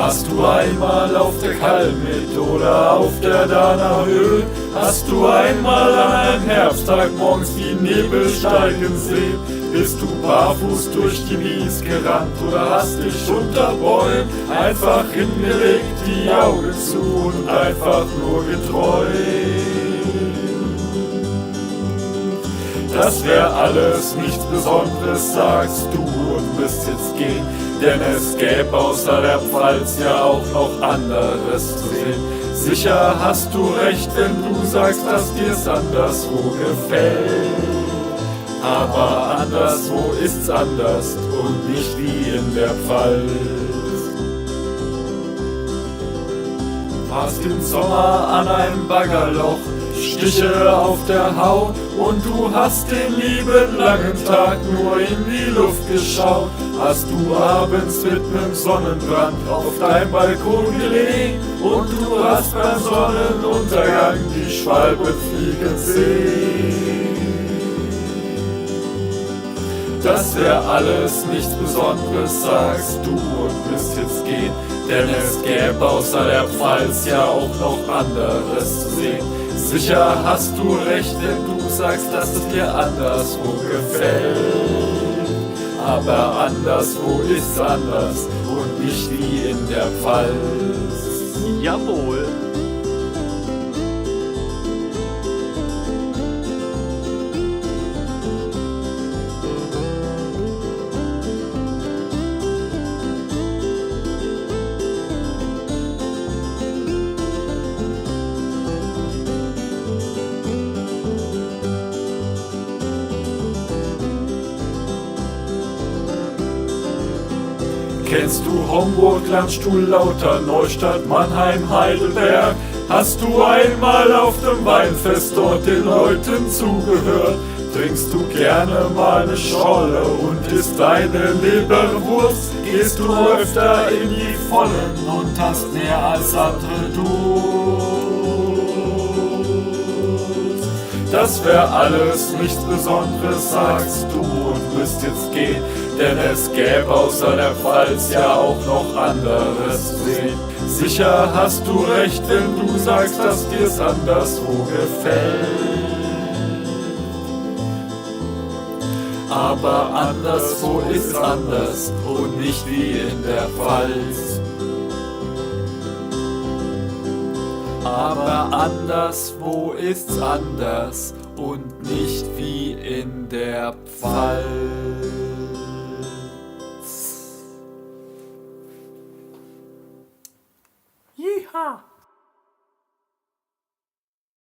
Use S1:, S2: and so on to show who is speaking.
S1: Warst du einmal auf der Kalmit oder auf der Dahner Höhe? Hast du einmal an einem Herbsttag morgens die Nebel steigen sehen? Bist du barfuß durch die Wies gerannt oder hast dich unter Bäumen einfach hingelegt, die Augen zu und einfach nur geträumt? Das wär alles nichts Besonderes, sagst du und wirst jetzt gehen, denn es gäbe außer der Pfalz ja auch noch anderes zu sehen. Sicher hast du recht, wenn du sagst, dass dir's anderswo gefällt. Aber anderswo ist's anders und nicht wie in der Pfalz. Warst im Sommer an einem Baggerloch, Stiche auf der Haut und du hast den lieben langen Tag nur in die Luft geschaut. Hast du abends mit nem Sonnenbrand auf deinem Balkon gelegen und du hast beim Sonnenuntergang die Schwalbe fliegen sehen. Das wär alles nichts Besonderes, sagst du und wirst jetzt gehen, denn es gäbe außer der Pfalz ja auch noch anderes zu sehen. Sicher hast du recht, wenn du sagst, dass es dir anderswo gefällt. Aber anderswo ist's anders und nicht wie in der Pfalz.
S2: Jawohl.
S1: Kennst du Homburg, Landstuhl, Lauter, Neustadt, Mannheim, Heidelberg? Hast du einmal auf dem Weinfest dort den Leuten zugehört? Trinkst du gerne mal ne Scholle und isst deine Leberwurst? Gehst du öfter in die Vollen und hast mehr als andere Durst? Das wär alles nichts Besonderes, sagst du und wirst jetzt gehen, denn es gäbe außer der Pfalz ja auch noch anderes zu sehen. Sicher hast du recht, wenn du sagst, dass dir's anderswo gefällt. Aber anderswo ist anders und nicht wie in der Pfalz. Aber anderswo ist's anders und nicht wie in der Pfalz.